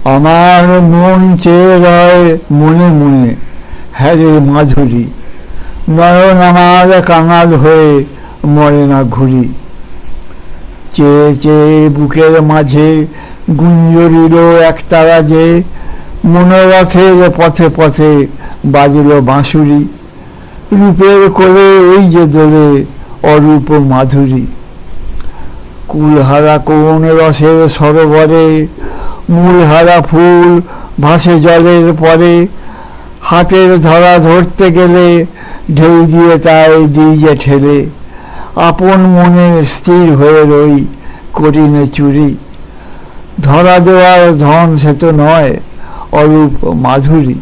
আমার মন চেয়ে রয় মনে মনে, হ্যাঁ রে মাধুরী, নয়ন আমার কাঙাল হয়ে মরে না ঘুরি। চেয়ে চেয়ে বুকের মাঝে গুঞ্জরিল একতারা যে, মনোরথের পথে পথে বাজল বাঁশুরি। রূপের কোলে ওই যে দোলে অরূপ মাধুরী। কুলহারা কোন রসের সরোবরে, মূলহারা ফুল ভাসে জলের পরে। হাতের ধরা ধরতে গেলে ঢেউ দিয়ে তাই দিই যে ঠেলে। আপন মনে স্থির হয়ে রই, করি নে চুরি। ধরা দেওয়ার ধন সে তো নয়, অরূপ মাধুরী।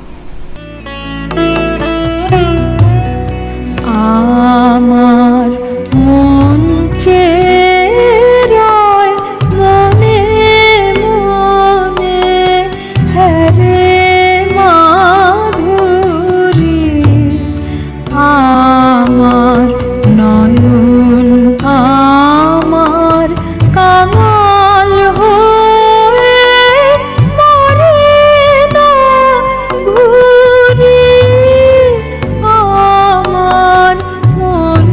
আমার মন চেয়ে রয় মনে মনে, হ্যাঁ রে মাধুরী। আমার নয়ন আমার কাঙাল হয়ে মরে না ঘুরি। আমার মন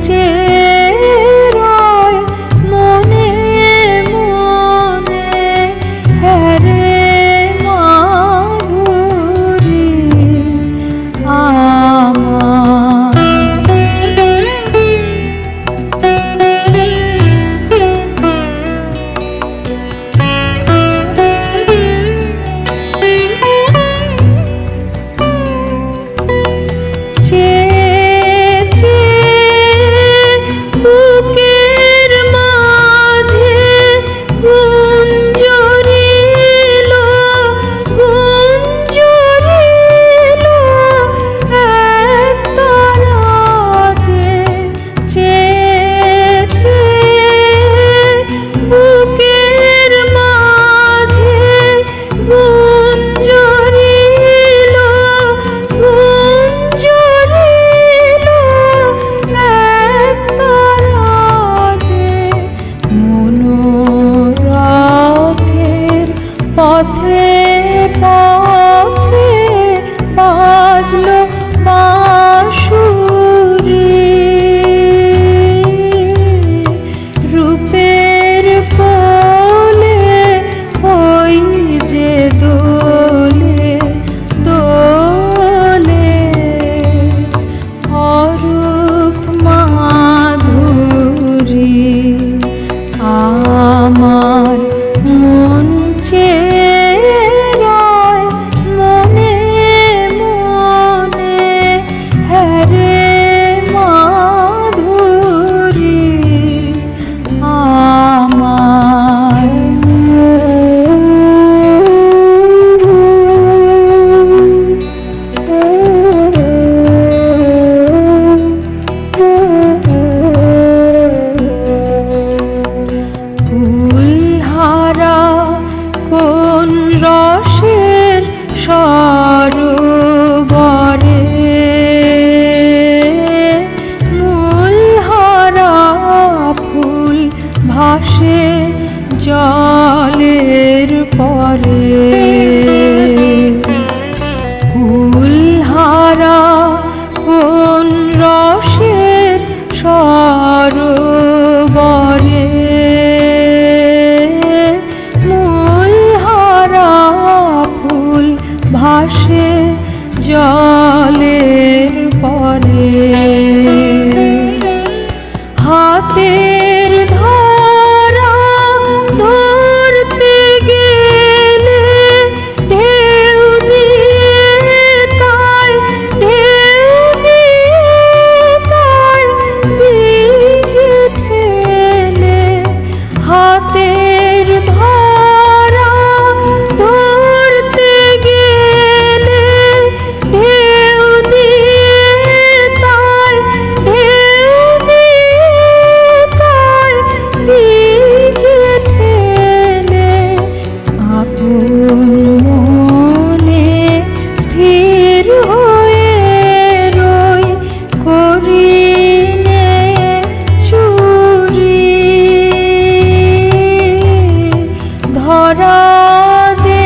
চেয়ে রয় মনে মনে, হ্যাঁ রে মাধুরী। বুকের মাঝে গুঞ্জরিল গুঞ্জরিল একতারা যে। চেয়ে বুকের মাঝে গুঞ্জরিল গুঞ্জরিল একতারা যে। মনোরথের পথে পথে বাজল বাঁশুরি। রূপের কোলে ওই যে দোলে দোলে অরূপ মাধুরী। আমার মন চেয়ে রয় মনে মনে, হ্যাঁ রে মাধুরী। আমার ফুলহারা কোন রসের সরোবরে, মূলহারা ফুল ভাসে জলের পরে। ফুলহারা কোন রসের সরোবরে, মূলহারা ফুল ভাসে জলের পরে। হাতের ধরা ধরতে গেলে ঢেউ দিয়ে তাই ঢেউ দিয়ে তাই দিই যে ঠেলে। হাতের ধরা ধরতে গেলে ঢেউ দিয়ে তাই ঢেউ দিয়ে তাই দিই যে ঠেলে। আপন মনে স্থির হয়ে রই, করি নে চুরি। ধরা দে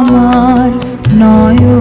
আমার নয়ন